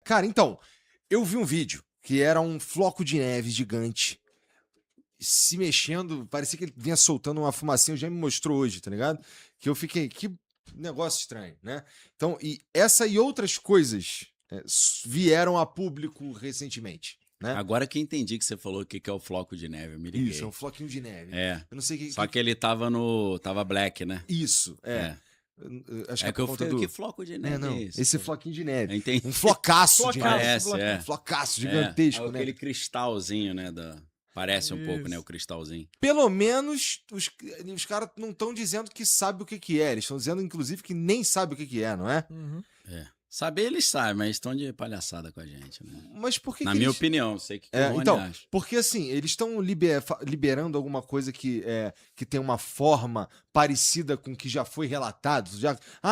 Cara, então, eu vi um vídeo que era um floco de neve gigante se mexendo, parecia que ele vinha soltando uma fumacinha, já me mostrou hoje, tá ligado? Que eu fiquei, que negócio estranho, né? Então, e essa e outras coisas vieram a público recentemente, né? Agora que entendi que você falou o que é o floco de neve, eu me liguei. Isso, é um floquinho de neve. É. Eu não sei que. Só que ele tava black, né? Isso, é. Acho que É que eu falei, que floco de neve não, é esse? esse floquinho de neve. Entendi. Um flocaço de neve. Parece, Um flocaço gigantesco, né? Aquele cristalzinho, né? Parece um pouco, né? O cristalzinho. Pelo menos os caras não estão dizendo que sabe o que é. Eles estão dizendo, inclusive, que nem sabe o que é, não é? Uhum. Saber eles sabem, mas estão de palhaçada com a gente, né? Mas por que Na que minha eles... opinião, sei que É, o Rony então, acha. porque assim, eles estão liberando alguma coisa que tem uma forma parecida com o que já foi relatado.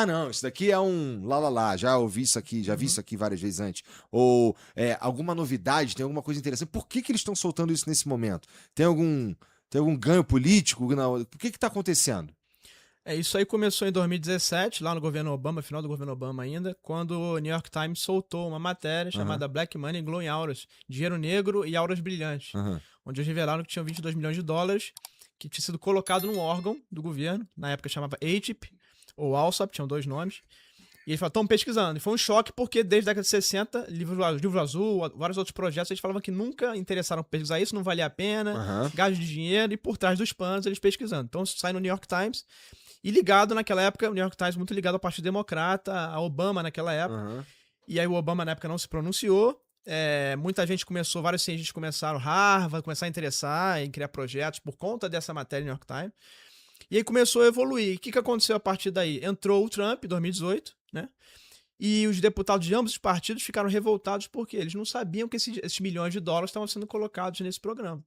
Não, isso daqui é um lá, já ouvi isso aqui, já vi isso aqui várias vezes antes. Ou alguma novidade, tem alguma coisa interessante. Por que eles estão soltando isso nesse momento? Tem algum ganho político? Não, por que tá acontecendo? Isso aí começou em 2017, lá no governo Obama, final do governo Obama ainda, quando o New York Times soltou uma matéria chamada Black Money Glowing Auras, dinheiro negro e auras brilhantes, onde eles revelaram que tinham 22 milhões de dólares que tinha sido colocado num órgão do governo, na época chamava ATIP, ou ALSOP, tinham dois nomes, e eles falaram, estão pesquisando. E foi um choque porque desde a década de 60, Livro Azul, vários outros projetos, eles falavam que nunca interessaram em pesquisar isso, não valia a pena, gasto de dinheiro, e por trás dos panos eles pesquisando. Então sai no New York Times. E ligado naquela época, o New York Times muito ligado ao Partido Democrata, a Obama naquela época. E aí o Obama na época não se pronunciou. Muita gente começou, vários cientistas começaram, Harvard, começaram a interessar em criar projetos por conta dessa matéria do New York Times. E aí começou a evoluir. O que aconteceu a partir daí? Entrou o Trump, em 2018, né? E os deputados de ambos os partidos ficaram revoltados porque eles não sabiam que esses milhões de dólares estavam sendo colocados nesse programa.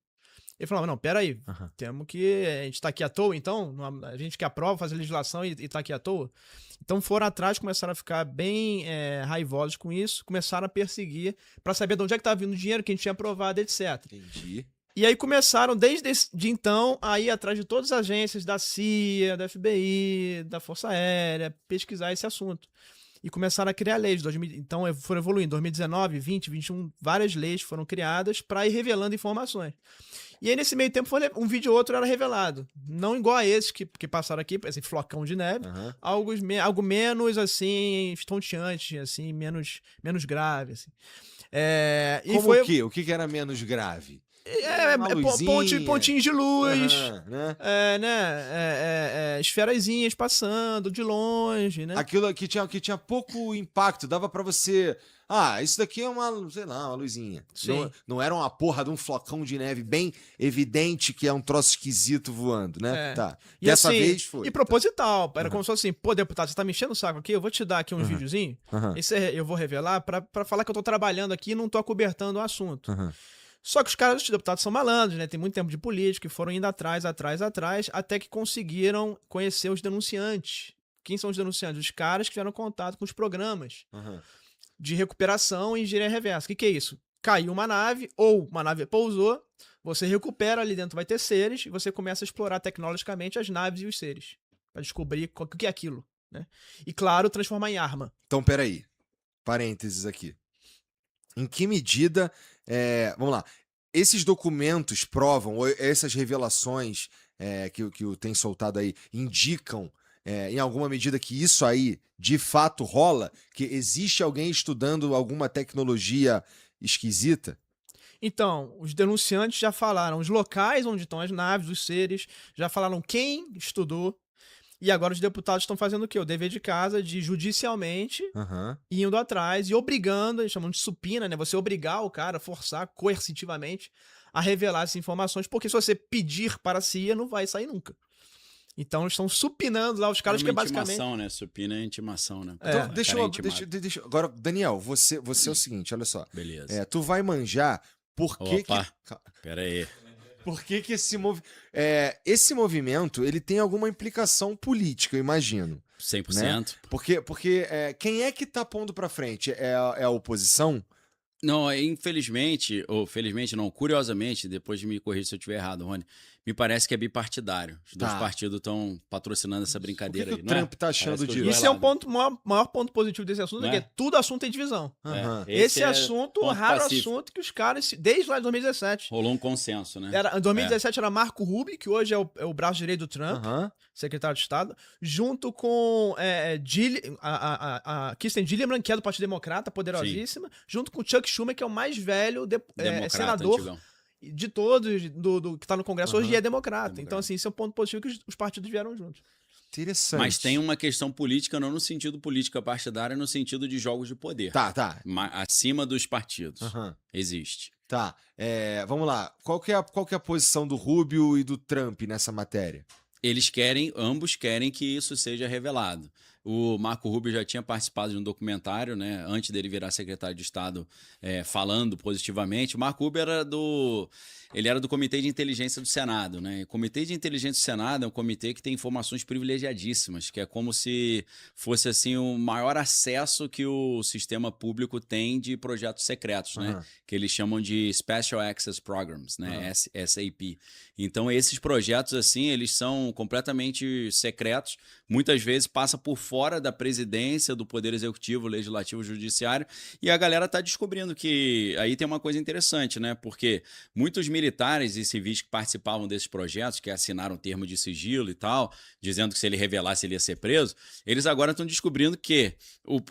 Ele falava, não, peraí, temos que... A gente tá aqui à toa, então? A gente que aprova, faz a legislação e tá aqui à toa? Então foram atrás, começaram a ficar bem raivosos com isso, começaram a perseguir para saber de onde é que estava vindo o dinheiro, que a gente tinha aprovado, etc. Entendi. E aí começaram, desde então, a ir atrás de todas as agências da CIA, da FBI, da Força Aérea, pesquisar esse assunto. E começaram a criar leis. Então foram evoluindo. Em 2019, 20, 21, várias leis foram criadas para ir revelando informações. E aí, nesse meio tempo, um vídeo ou outro era revelado. Não igual a esses que passaram aqui, esse flocão de neve. Algo menos, assim, estonteante, assim, menos grave, assim. Como o quê? O que era menos grave? Pontinhos de luz, né? esferazinhas passando de longe, né? Aquilo que tinha pouco impacto, dava pra você... isso daqui é uma, sei lá, uma luzinha. Não era uma porra de um flocão de neve bem evidente que é um troço esquisito voando, né? Tá. E Dessa assim, vez foi. E proposital. Era como se fosse assim, pô, deputado, você tá me enchendo o saco aqui? Eu vou te dar aqui uns videozinhos. Eu vou revelar pra falar que eu tô trabalhando aqui e não tô acobertando o assunto. Só que os deputados são malandros, né? Tem muito tempo de político e foram indo atrás, até que conseguiram conhecer os denunciantes. Quem são os denunciantes? Os caras que tiveram contato com os programas de recuperação e engenharia reversa. O que é isso? Caiu uma nave, ou uma nave pousou, você recupera, ali dentro vai ter seres, e você começa a explorar tecnologicamente as naves e os seres, para descobrir o que é aquilo, né? E, claro, transformar em arma. Então, peraí. Parênteses aqui. Em que medida... vamos lá. Esses documentos provam, ou essas revelações que o tem soltado aí, indicam em alguma medida que isso aí de fato rola? Que existe alguém estudando alguma tecnologia esquisita? Então, os denunciantes já falaram os locais onde estão as naves, os seres, já falaram quem estudou, e agora os deputados estão fazendo o quê? O dever de casa de judicialmente indo atrás e obrigando, eles chamam de supina, né? Você obrigar o cara, forçar coercitivamente a revelar essas informações, porque se você pedir para a CIA, não vai sair nunca. Então eles estão supinando lá os caras que é basicamente... intimação, né? Supina é intimação, né? Então, deixa... Agora, Daniel, você é o seguinte, olha só. Beleza. Tu vai manjar por que... Pera aí. Por que esse movimento ele tem alguma implicação política, eu imagino. 100%. Né? Porque quem é que tá pondo pra frente? É a oposição? Não, infelizmente, ou felizmente não, curiosamente, depois de me corrigir se eu estiver errado, Rony, Me parece que é bipartidário. Os dois Tá. partidos estão patrocinando essa brincadeira O que aí. o Trump tá achando Parece que os disso? dois Isso é um lados. ponto, maior ponto positivo desse assunto, Não é é? que tudo assunto tem divisão. Aham. Esse é assunto, ponto raro pacífico. assunto que os caras, desde lá de 2017. Rolou um consenso, né? Em 2017 era Marco Rubio, que hoje é o braço direito do Trump, Aham. secretário de Estado, junto com a Kirsten Gillibrand, que é do Partido Democrata, poderosíssima, junto com Chuck Schumer, que é o mais velho Democrata, senador antigão. de todos que tá no Congresso hoje Aham. e é democrata. Democrata. Então, assim, isso é um ponto positivo que os partidos vieram juntos. Interessante. Mas tem uma questão política, não no sentido política partidária, no sentido de jogos de poder. Tá. Acima dos partidos. Aham. Existe. Tá. Vamos lá. Qual que é a posição do Rubio e do Trump nessa matéria? Ambos querem que isso seja revelado. O Marco Rubio já tinha participado de um documentário, né, antes dele virar secretário de Estado, falando positivamente. O Marco Rubio era do Comitê de Inteligência do Senado, né? O Comitê de Inteligência do Senado é um comitê que tem informações privilegiadíssimas, que é como se fosse assim o maior acesso que o sistema público tem de projetos secretos, né? Aham. Que eles chamam de Special Access Programs, né? SAP. Então esses projetos assim, eles são completamente secretos, muitas vezes passa por fora da presidência, do Poder Executivo, Legislativo, Judiciário, e a galera está descobrindo que aí tem uma coisa interessante, né? Porque muitos militares e civis que participavam desses projetos, que assinaram termo de sigilo e tal, dizendo que se ele revelasse ele ia ser preso, eles agora estão descobrindo que,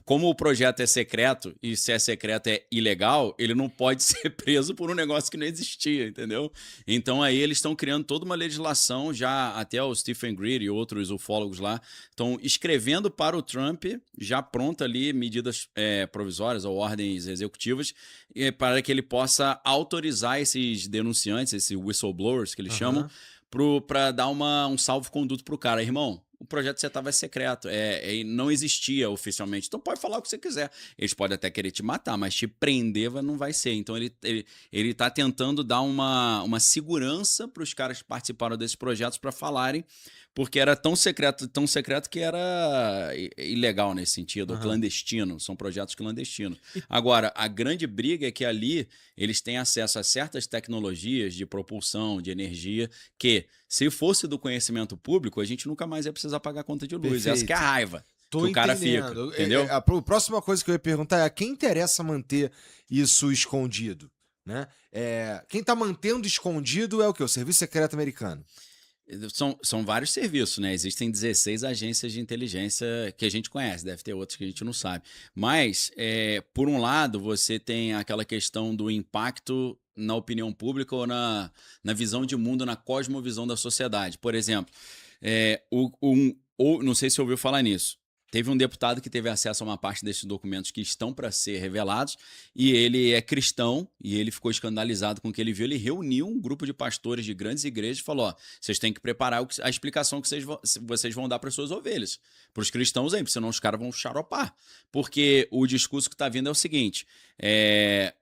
como o projeto é secreto e se é secreto é ilegal, ele não pode ser preso por um negócio que não existia, entendeu? Então aí eles estão criando toda uma legislação, já até o Stephen Greer e outros ufólogos lá estão escrevendo para o Trump, já pronta ali medidas provisórias ou ordens executivas, para que ele possa autorizar esses denunciantes, esses whistleblowers que eles chamam, para dar um salvo-conduto pro cara. Irmão, o projeto que você estava é secreto, não existia oficialmente. Então pode falar o que você quiser. Eles podem até querer te matar, mas te prender não vai ser. Então ele tá tentando dar uma segurança para os caras que participaram desses projetos para falarem, porque era tão secreto que era ilegal nesse sentido, ou clandestino. São projetos clandestinos. Agora, a grande briga é que ali eles têm acesso a certas tecnologias de propulsão, de energia, que, se fosse do conhecimento público, a gente nunca mais ia precisar pagar conta de luz. Perfeito. Essa que é a raiva Tô que o cara entendendo. fica, entendeu? A próxima coisa que eu ia perguntar é a quem interessa manter isso escondido, né? Quem tá mantendo escondido é o quê? O Serviço Secreto Americano. São vários serviços, né? Existem 16 agências de inteligência que a gente conhece, deve ter outras que a gente não sabe. Mas, por um lado, você tem aquela questão do impacto na opinião pública ou na visão de mundo, na cosmovisão da sociedade. Por exemplo, não sei se você ouviu falar nisso. Teve um deputado que teve acesso a uma parte desses documentos que estão para ser revelados, e ele é cristão, e ele ficou escandalizado com o que ele viu. Ele reuniu um grupo de pastores de grandes igrejas e falou: vocês têm que preparar a explicação que vocês vão dar para suas ovelhas, para os cristãos aí, porque senão os caras vão xaropar. Porque o discurso que está vindo é o seguinte: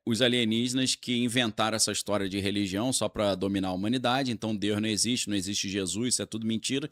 os alienígenas que inventaram essa história de religião só para dominar a humanidade, então Deus não existe Jesus, isso é tudo mentira.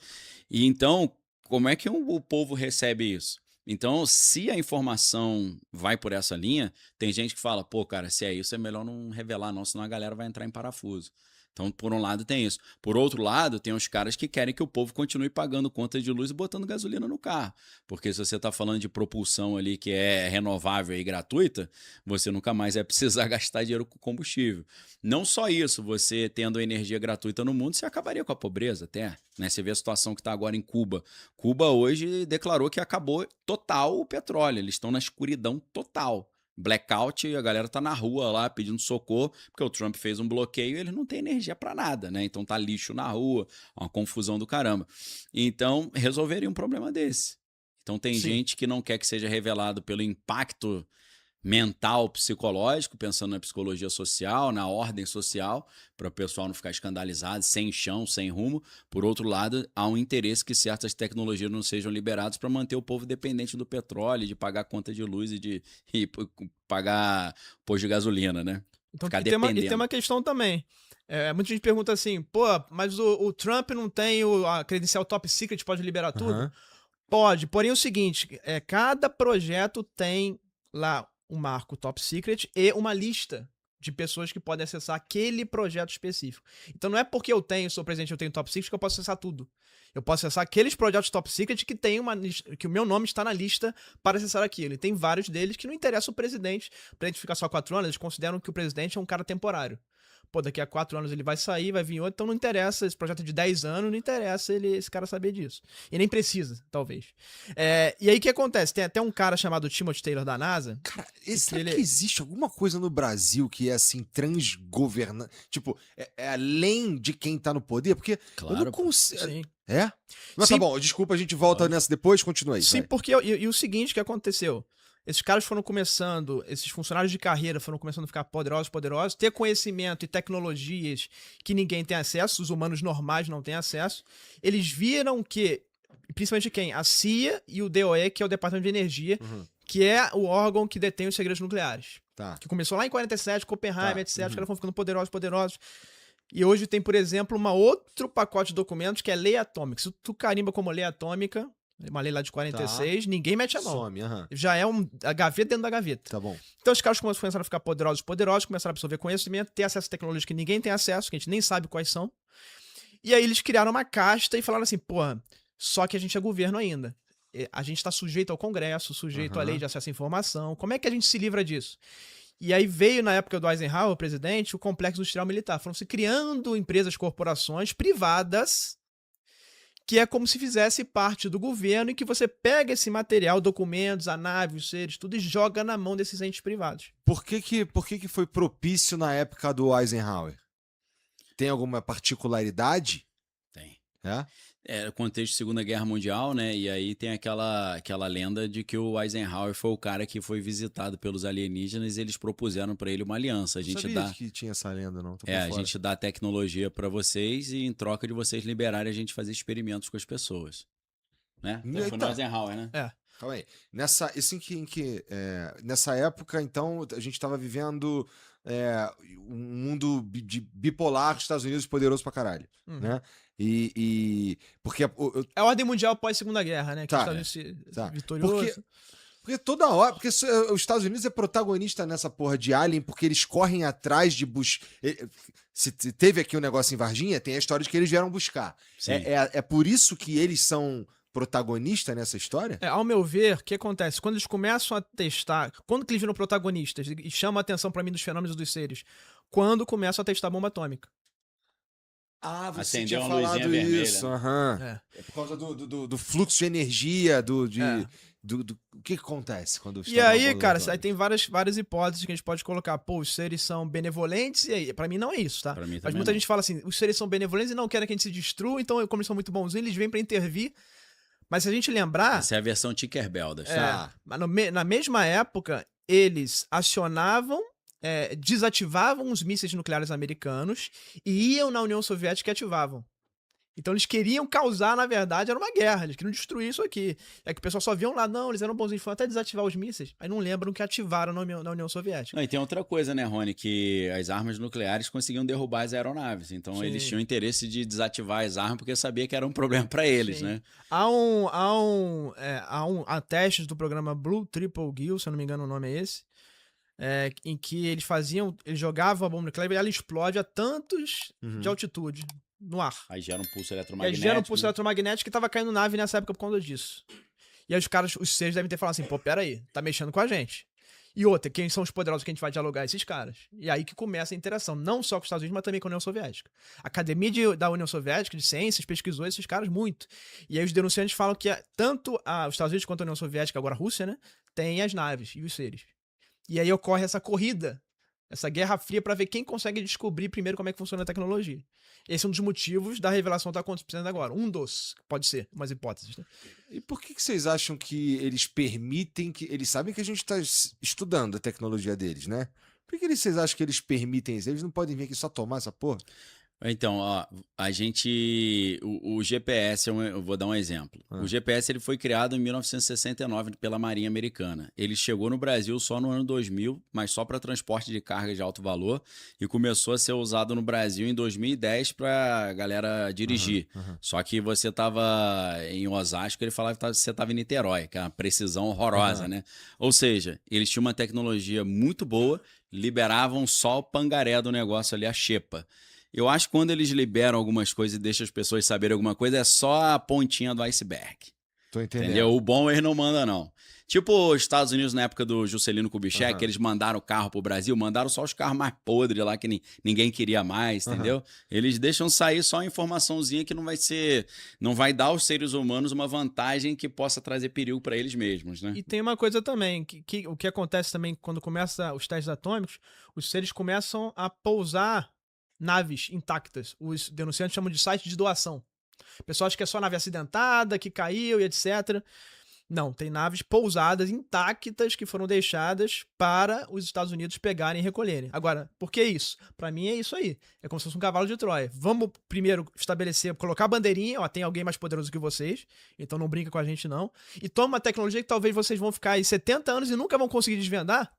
E então, como é que o povo recebe isso? Então, se a informação vai por essa linha, tem gente que fala: pô, cara, se é isso, é melhor não revelar não, senão a galera vai entrar em parafuso. Então, por um lado, tem isso. Por outro lado, tem os caras que querem que o povo continue pagando conta de luz e botando gasolina no carro. Porque se você está falando de propulsão ali que é renovável e gratuita, você nunca mais vai precisar gastar dinheiro com combustível. Não só isso, você tendo energia gratuita no mundo, você acabaria com a pobreza até, né? Você vê a situação que está agora em Cuba. Cuba hoje declarou que acabou total o petróleo. Eles estão na escuridão total. Blackout, a galera tá na rua lá pedindo socorro, porque o Trump fez um bloqueio e eles não têm energia para nada, né? Então tá lixo na rua, uma confusão do caramba. Então, resolveria um problema desse. Então tem gente que não quer que seja revelado pelo impacto mental, psicológico, pensando na psicologia social, na ordem social, para o pessoal não ficar escandalizado, sem chão, sem rumo. Por outro lado, há um interesse que certas tecnologias não sejam liberadas para manter o povo dependente do petróleo, de pagar conta de luz e pagar posto de gasolina, né? Então, Ficar e tem uma questão também. Muita gente pergunta assim: pô, mas o Trump não tem a credencial top secret, pode liberar tudo? Pode, porém é o seguinte, cada projeto tem lá um marco top secret e uma lista de pessoas que podem acessar aquele projeto específico. Então não é porque sou presidente, eu tenho top secret que eu posso acessar tudo. Eu posso acessar aqueles projetos top secret que o meu nome está na lista para acessar aquilo. E tem vários deles que não interessa o presidente. O presidente ficar só 4 anos, eles consideram que o presidente é um cara temporário. Pô, daqui a 4 anos ele vai sair, vai vir outro, então não interessa, esse projeto é de 10 anos, não interessa esse cara saber disso. E nem precisa, talvez. E aí o que acontece? Tem até um cara chamado Timothy Taylor da NASA. Cara, será que existe alguma coisa no Brasil que é assim, transgovernante? Tipo, é além de quem tá no poder? Porque eu não consigo. Sim. É? Mas Sim. tá bom, desculpa, a gente volta nessa depois, continua aí. Sim, vai. porque e o seguinte que aconteceu. Esses caras foram começando, esses funcionários de carreira foram começando a ficar poderosos, ter conhecimento e tecnologias que ninguém tem acesso, os humanos normais não têm acesso. Eles viram que, principalmente quem? A CIA e o DOE, que é o Departamento de Energia, que é o órgão que detém os segredos nucleares. Tá. Que começou lá em 47, Copenhague, etc. Os caras foram ficando poderosos. E hoje tem, por exemplo, outro pacote de documentos que é lei atômica. Se tu carimba como lei atômica, uma lei lá de 46, ninguém mete a mão. Some, Já é a gaveta dentro da gaveta. Tá bom. Então os caras começaram a ficar poderosos, começaram a absorver conhecimento, ter acesso a tecnologias que ninguém tem acesso, que a gente nem sabe quais são. E aí eles criaram uma casta e falaram assim, porra, só que a gente é governo ainda. A gente está sujeito ao Congresso, sujeito à lei de acesso à informação. Como é que a gente se livra disso? E aí veio, na época do Eisenhower, o presidente, o complexo industrial militar. Foram se criando empresas, corporações privadas, que é como se fizesse parte do governo e que você pega esse material, documentos, a nave, os seres, tudo e joga na mão desses entes privados. Por que foi propício na época do Eisenhower? Tem alguma particularidade? Tem. É? Contexto de Segunda Guerra Mundial, né? E aí tem aquela lenda de que o Eisenhower foi o cara que foi visitado pelos alienígenas e eles propuseram para ele uma aliança. Não sabia que tinha essa lenda, não. A gente dá tecnologia para vocês e em troca de vocês liberarem a gente fazer experimentos com as pessoas. Né? Então, foi no Eisenhower, né? Calma aí. Nessa época, então, a gente estava vivendo um mundo bipolar, Estados Unidos poderoso pra caralho, né? Porque é a ordem mundial pós Segunda Guerra, né? Que tá, os Estados Unidos vitorioso. Porque toda hora, porque os Estados Unidos é protagonista nessa porra de Alien, porque eles correm atrás de buscar. Se teve aqui um negócio em Varginha, tem a história de que eles vieram buscar. É por isso que eles são protagonista nessa história? Ao meu ver, o que acontece? Quando eles começam a testar, quando que eles viram protagonistas e chamam a atenção pra mim dos fenômenos dos seres? Quando começam a testar bomba atômica. Você acendeu tinha uma luzinha falado vermelha, isso. né? É por causa do fluxo de energia, o que acontece quando E aí, cara, aí tem várias hipóteses que a gente pode colocar. Pô, os seres são benevolentes, e aí, pra mim não é isso, tá? Mas muita gente fala assim, os seres são benevolentes e não querem que a gente se destrua, então como eles são muito bonzinhos, eles vêm pra intervir. Mas se a gente lembrar... Essa é a versão Tinkerbell da mas na mesma época, eles acionavam, desativavam os mísseis nucleares americanos e iam na União Soviética e ativavam. Então eles queriam causar, na verdade, era uma guerra, eles queriam destruir isso aqui. É que o pessoal só viam lá, não, eles eram bonzinhos, foram até desativar os mísseis, aí não lembram que ativaram na União Soviética. Não, e tem outra coisa, né, Rony, que as armas nucleares conseguiam derrubar as aeronaves, então eles tinham interesse de desativar as armas porque sabia que era um problema para eles, né? Há testes do programa Blue Triple Gill, se eu não me engano o nome é esse, em que eles jogavam a bomba nuclear e ela explode a tantos de altitude no ar. Aí gera um pulso eletromagnético. Eletromagnético que tava caindo nave nessa época por conta disso. E aí os seres devem ter falado assim, pô, peraí, tá mexendo com a gente. E outra, quem são os poderosos que a gente vai dialogar? Esses caras. E aí que começa a interação, não só com os Estados Unidos, mas também com a União Soviética. A Academia da União Soviética de Ciências pesquisou esses caras muito. E aí os denunciantes falam que tanto os Estados Unidos quanto a União Soviética, agora a Rússia, né, tem as naves e os seres. E aí ocorre essa corrida, essa guerra fria para ver quem consegue descobrir primeiro como é que funciona a tecnologia. Esse é um dos motivos da revelação que está acontecendo agora. Pode ser, umas hipóteses. Né? E por que vocês acham que eles permitem que... Eles sabem que a gente está estudando a tecnologia deles, né? Por que vocês acham que eles permitem isso? Eles não podem vir aqui só tomar essa porra? Então, ó, o GPS, eu vou dar um exemplo. O GPS ele foi criado em 1969 pela Marinha Americana. Ele chegou no Brasil só no ano 2000, mas só para transporte de carga de alto valor, e começou a ser usado no Brasil em 2010 para galera dirigir. Só que você estava em Osasco, ele falava que você estava em Niterói, que é uma precisão horrorosa, né? Ou seja, eles tinham uma tecnologia muito boa, liberavam só o pangaré do negócio ali, a xepa. Eu acho que quando eles liberam algumas coisas e deixam as pessoas saberem alguma coisa, é só a pontinha do iceberg. Tô entendendo. Entendeu? O bom eles não mandam, não. Tipo os Estados Unidos na época do Juscelino Kubitschek, que eles mandaram o carro pro Brasil, mandaram só os carros mais podres lá que ninguém queria mais, entendeu? Eles deixam sair só a informaçãozinha que não vai dar aos seres humanos uma vantagem que possa trazer perigo para eles mesmos, né? E tem uma coisa também, que o que acontece também quando começa os testes atômicos, os seres começam a pousar naves intactas. Os denunciantes chamam de site de doação. O pessoal acha que é só nave acidentada, que caiu e etc. Não, tem naves pousadas intactas que foram deixadas para os Estados Unidos pegarem e recolherem. Agora, por que isso? Para mim é isso aí. É como se fosse um cavalo de Troia. Vamos primeiro estabelecer, colocar a bandeirinha, ó, tem alguém mais poderoso que vocês, então não brinca com a gente não. E toma uma tecnologia que talvez vocês vão ficar aí 70 anos e nunca vão conseguir desvendar.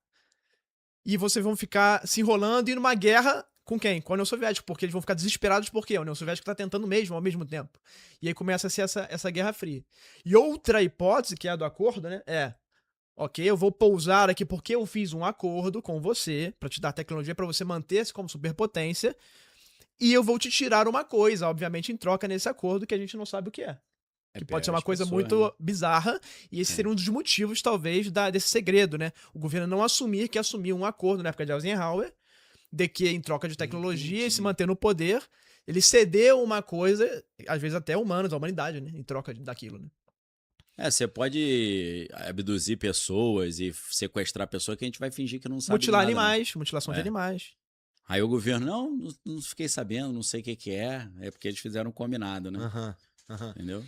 E vocês vão ficar se enrolando e numa guerra com quem? Com a União Soviética, porque eles vão ficar desesperados porque a União Soviética está tentando mesmo, ao mesmo tempo. E aí começa a ser essa Guerra Fria. E outra hipótese, que é a do acordo, né, ok, eu vou pousar aqui porque eu fiz um acordo com você, para te dar tecnologia, para você manter-se como superpotência, e eu vou te tirar uma coisa, obviamente, em troca nesse acordo que a gente não sabe o que é. Que pode ser uma coisa muito bizarra, e esse seria um dos motivos, talvez, desse segredo, né? O governo não assumir que assumiu um acordo na época de Eisenhower, de que em troca de tecnologia e se manter no poder, ele cedeu uma coisa, às vezes até humanos, a humanidade, né? Em troca daquilo, né? Você pode abduzir pessoas e sequestrar pessoas que a gente vai fingir que não sabe Mutilar nada, animais, mutilação de animais. Aí o governo, não fiquei sabendo, não sei o que é porque eles fizeram um combinado, né? Entendeu?